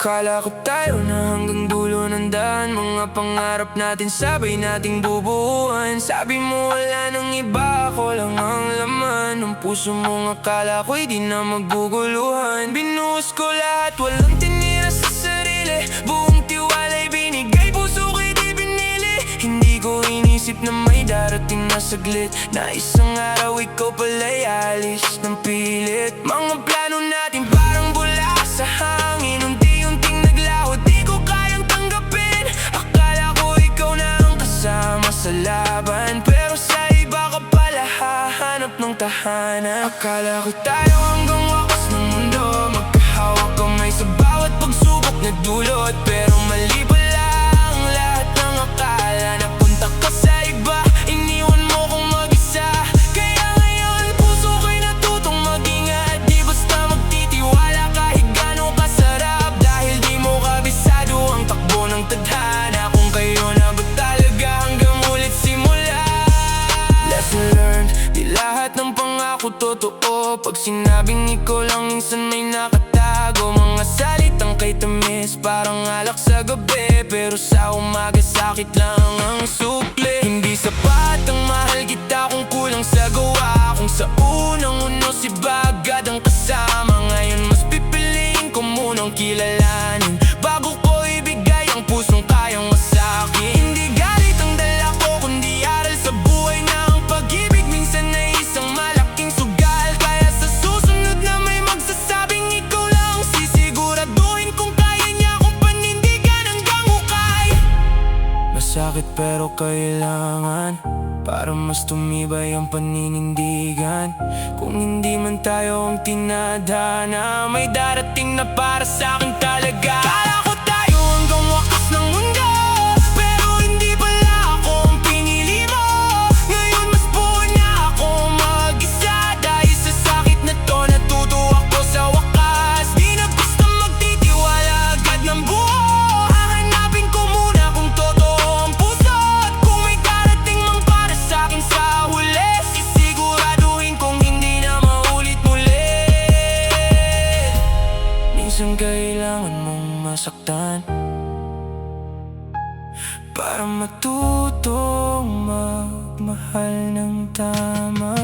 Akala ko tayo na hanggang dulo ng daan. Mga pangarap natin sabay nating bubuuan. Sabi mo wala nang iba, ako lang ang laman ng puso mong akala ko'y di na maguguluhan. Binuhos ko lahat, walang tinira sa sarili. Buong tiwala'y binigay, puso ko'y di binili. Hindi ko inisip na may darating na saglit, na isang araw ikaw pala'y alis ng pilit. Mga plano natin parang bula sa hangin, unti-unting naglaho, di ko kayang tanggapin. Akala ko ikaw na ang kasama sa laban, pero sa iba ka pala hahanap ng tahanan. Akala ko tayo hanggang wakas ng mundo, magkahawak kamay sa bawat pagsubok na dulot. Pero mali pala ang lahat ng akala, napunta ka sa iba, iniwan mo kong mag-isa. Kaya ngayon puso ko'y natutong mag-ingat, di basta magtitiwala kahit gano'ng kasarap. Dahil di mo kabisado ang takbo ng tadhana, kung kayo na ba talaga hanggang ulit simula. Lesson learned, di lahat ng pangako totoo. Pag sinabing ikaw lang minsan may nakatago. Mga salitang kay tamis parang alak sa gabi, pero sa umaga sakit lang ang sukli. Hindi sapat ang mahal kita kung kulang sa gawa. Kung sa unang-uno si bagad ang kasama, ngayon mas pipiliin ko munang kilalanin bago ko ibigay ang pusong kayang masakin. Hindi galit ang dala ko, kundi aral sa buhay na ang pag-ibig minsan ay isang malaking sugal. Kaya sa susunod na may magsasabing ikaw lang, sisiguraduhin kung kaya niya akong panindigan hanggang hukay. Masakit pero kailangan, para mas tumibay ang paninindigan. Kung hindi man tayo ang tinadhana, may darating na para sa'kin talaga. Kala ko tayo hanggang wakas ng mundo, pero hindi pala ako ang pinili mo. Ngayon mas buo na ako mag-isa, dahil sa sakit na to natuto ako sa wakas. Di na basta magtitiwala agad ng buo, hahanapin ko muna kung totoo ang puso. At kung may darating man para sa'kin sa huli, sisiguraduhin kong hindi na maulit muli. Minsan kailangan mong masaktan para matutong magmahal ng tama.